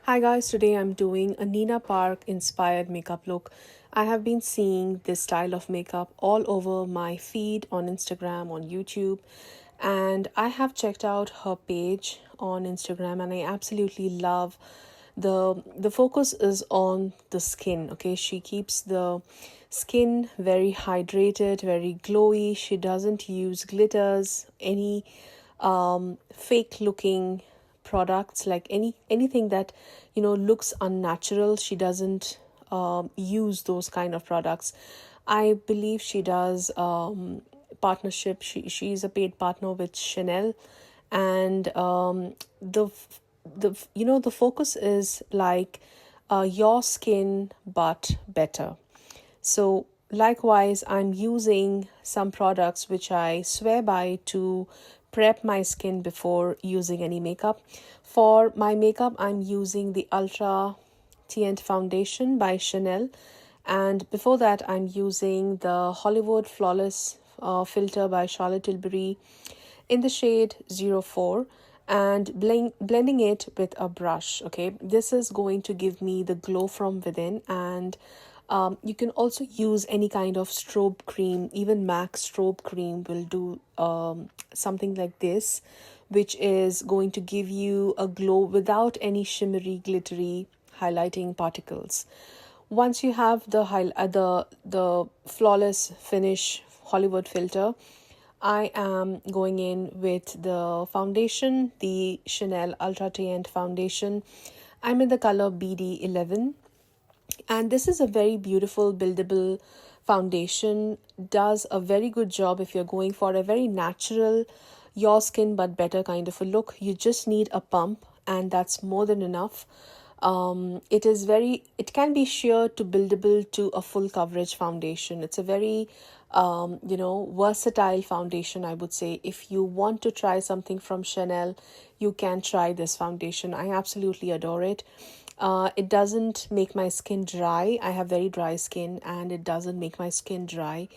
Hi guys, today I'm doing a Nina Park inspired makeup look. I have been seeing this style of makeup all over my feed on Instagram, on YouTube, and I have checked out her page on Instagram and I absolutely love the focus is on the skin. Okay, she keeps the skin very hydrated, very glowy. She doesn't use glitters, any fake looking products, like anything that looks unnatural. She doesn't use those kind of products. I believe she does partnership. She's a paid partner with Chanel, and the focus is like your skin but better. So likewise, I'm using some products which I swear by to prep my skin before using any makeup. For my makeup, I'm using the Ultra Teint foundation by Chanel, and before that I'm using the Hollywood Flawless filter by Charlotte Tilbury in the shade 04, and blending it with a brush. Okay, this is going to give me the glow from within, and you can also use any kind of strobe cream. Even MAC strobe cream will do something like this, which is going to give you a glow without any shimmery, glittery highlighting particles. Once you have the flawless finish Hollywood filter, I am going in with the foundation, the Chanel Ultra Teint foundation. I'm in the color BD11, and this is a very beautiful buildable foundation. Does a very good job if you're going for a very natural, your skin but better kind of a look. You just need a pump, and that's more than enough. It can be sheer to buildable to a full coverage foundation. It's a very versatile foundation, I would say. If you want to try something from Chanel, you can try this foundation. I absolutely adore it. It doesn't make my skin dry. I have very dry skin, and it doesn't make my skin dry.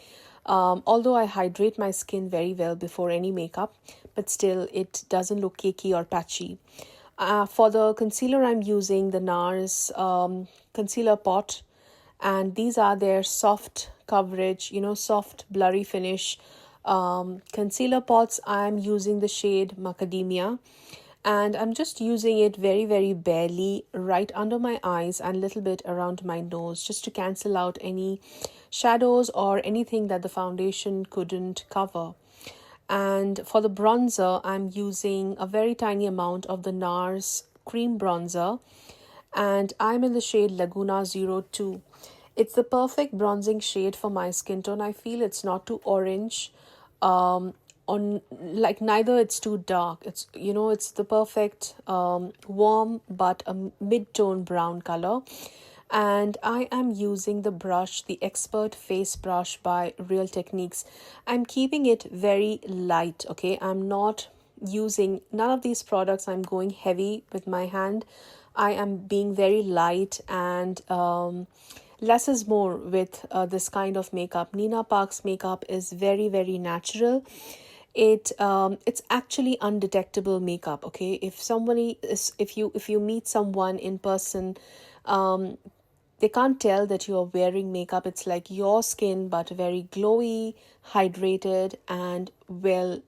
Although I hydrate my skin very well before any makeup, but still it doesn't look cakey or patchy. For the concealer, I'm using the NARS concealer pot, and these are their soft coverage, soft blurry finish concealer pots. I'm using the shade Macadamia, and I'm just using it very, very barely right under my eyes and a little bit around my nose, just to cancel out any shadows or anything that the foundation couldn't cover. And for the bronzer, I'm using a very tiny amount of the NARS cream bronzer, and I'm in the shade Laguna 02. It's the perfect bronzing shade for my skin tone. I feel it's not too orange, on like neither it's too dark. It's the perfect warm but a mid-tone brown color. And I am using the brush, the Expert Face Brush by Real Techniques. I'm keeping it very light, okay? I'm not using none of these products. I'm going heavy with my hand. I am being very light, and less is more with this kind of makeup. Nina Park's makeup is very, very natural. It's actually undetectable makeup. Okay, if you meet someone in person, they can't tell that you are wearing makeup. It's like your skin, but very glowy, hydrated, and well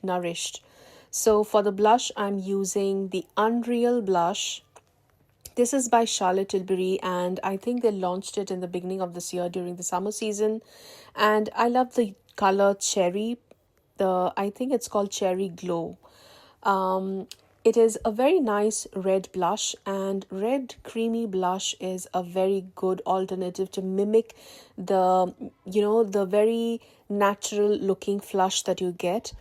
nourished. So for the blush, I'm using the Unreal blush. This is by Charlotte Tilbury, and I think they launched it in the beginning of this year during the summer season. And I love the color Cherry. I think it's called Cherry Glow. It is a very nice red blush, and red creamy blush is a very good alternative to mimic the very natural looking flush that you get.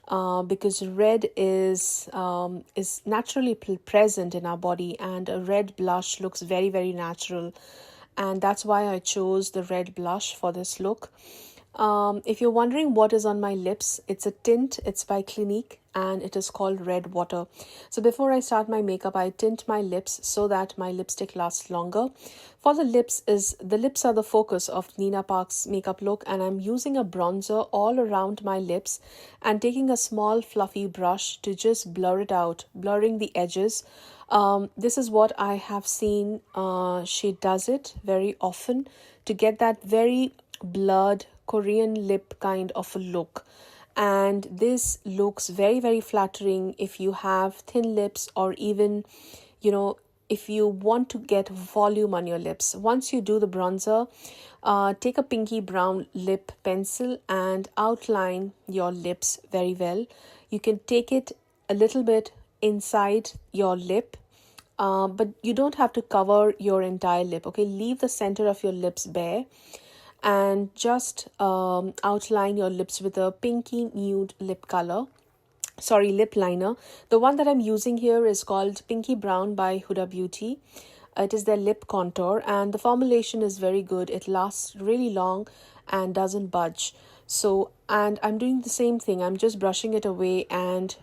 Because red is naturally present in our body, and a red blush looks very, very natural, and that's why I chose the red blush for this look. If you're wondering what is on my lips, it's a tint. It's by Clinique, and it is called Red Water. So before I start my makeup, I tint my lips so that my lipstick lasts longer. For the lips are the focus of Nina Park's makeup look, and I'm using a bronzer all around my lips and taking a small fluffy brush to just blur it out, blurring the edges. This is what I have seen. She does it very often to get that very blurred Korean lip kind of a look. And this looks very, very flattering if you have thin lips, or even, you know, if you want to get volume on your lips. Once you do the bronzer, take a pinky brown lip pencil and outline your lips very well. You can take it a little bit inside your lip, but you don't have to cover your entire lip. Okay, leave the center of your lips bare and just outline your lips with a pinky nude lip liner. The one that I'm using here is called Pinky Brown by Huda Beauty. It is their lip contour, and the formulation is very good. It lasts really long and doesn't budge. So, and I'm doing the same thing. I'm just brushing it away and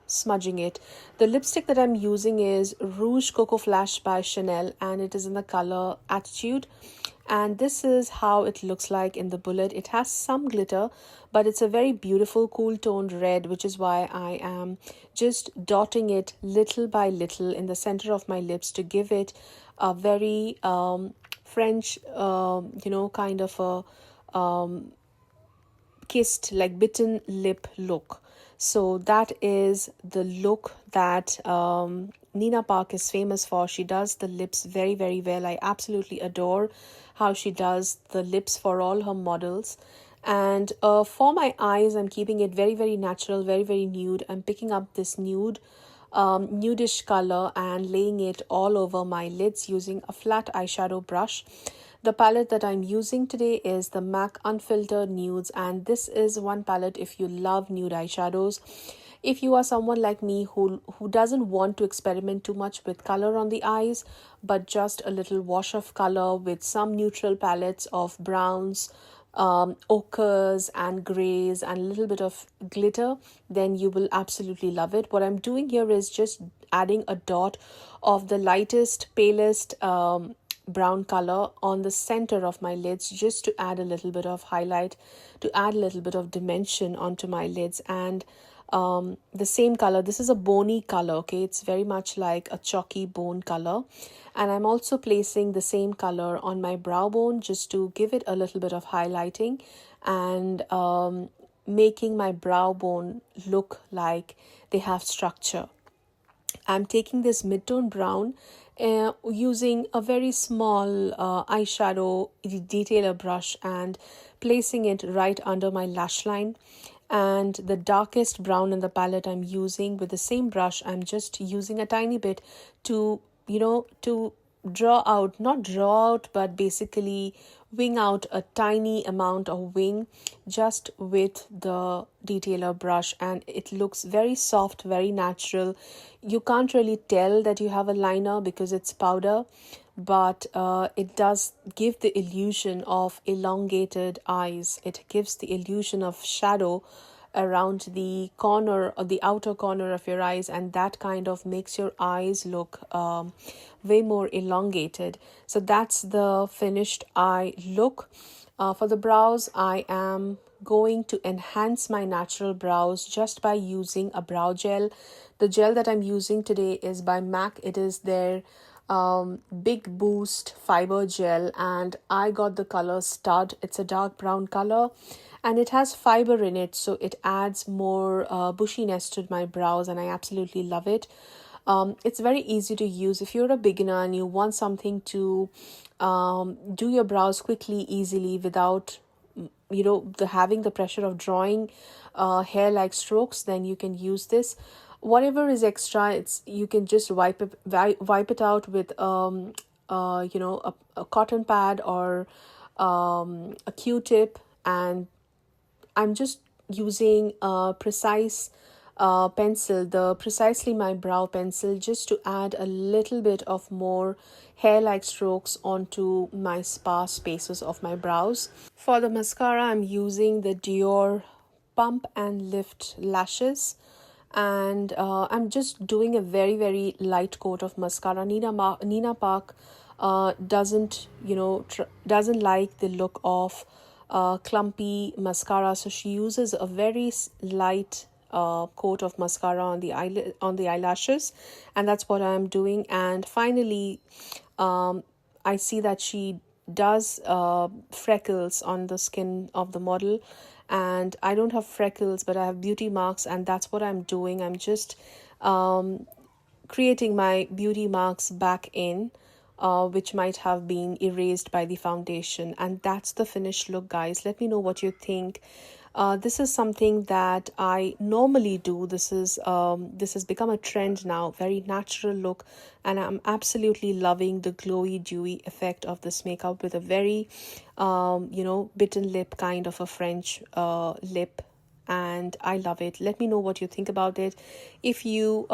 smudging it. The lipstick that I'm using is Rouge Coco Flash by Chanel, and it is in the color Attitude. And this is how it looks like in the bullet. It has some glitter, but it's a very beautiful cool toned red, which is why I am just dotting it little by little in the center of my lips to give it a very French, kind of a kissed, like bitten lip look. So that is the look that Nina Park is famous for. She does the lips very, very well. I absolutely adore how she does the lips for all her models. And for my eyes, I'm keeping it very, very natural, very, very nude. I'm picking up this nudish color and laying it all over my lids using a flat eyeshadow brush. The palette that I'm using today is the MAC Unfiltered Nudes, and this is one palette if you love nude eyeshadows. If you are someone like me who doesn't want to experiment too much with color on the eyes, but just a little wash of color with some neutral palettes of browns, ochres and grays and a little bit of glitter, then you will absolutely love it. What I'm doing here is just adding a dot of the lightest, palest brown color on the center of my lids, just to add a little bit of highlight, to add a little bit of dimension onto my lids. And the same color, this is a bony color, okay, it's very much like a chalky bone color. And I'm also placing the same color on my brow bone just to give it a little bit of highlighting and making my brow bone look like they have structure. I'm taking this mid-tone brown using a very small eyeshadow detailer brush and placing it right under my lash line. And the darkest brown in the palette I'm using with the same brush, I'm just using a tiny bit to not draw out, but basically wing out a tiny amount of wing just with the detailer brush, and it looks very soft, very natural. You can't really tell that you have a liner because it's powder, but it does give the illusion of elongated eyes. It gives the illusion of shadow around the corner or the outer corner of your eyes, and that kind of makes your eyes look way more elongated. So that's the finished eye look. For the brows, I am going to enhance my natural brows just by using a brow gel. The gel that I'm using today is by MAC. It is their Big Boost Fibre gel, and I got the color Stud. It's a dark brown color and it has fiber in it, so it adds more bushiness to my brows, and I absolutely love it. It's very easy to use. If you're a beginner and you want something to do your brows quickly, easily, without having the pressure of drawing hair like strokes, then you can use this. Whatever is extra, you can just wipe it out with a cotton pad or a Q-tip. And I'm just using a precise pencil, the Precisely My Brow pencil, just to add a little bit of more hair-like strokes onto my sparse spaces of my brows. For the mascara, I'm using the Dior Pump and Lift Lashes. And I'm just doing a very, very light coat of mascara. Nina Park doesn't like the look of clumpy mascara, so she uses a very light coat of mascara on the eyelashes, and that's what I'm doing. And finally, I see that she does freckles on the skin of the model, and I don't have freckles, but I have beauty marks, and that's what I'm doing. I'm just creating my beauty marks back in, which might have been erased by the foundation. And that's the finished look, guys. Let me know what you think. This is something that I normally do. This has become a trend now, very natural look, and I'm absolutely loving the glowy, dewy effect of this makeup with a very, bitten lip, kind of a French lip, and I love it. Let me know what you think about it. If you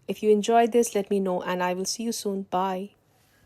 enjoyed this, let me know, and I will see you soon. Bye.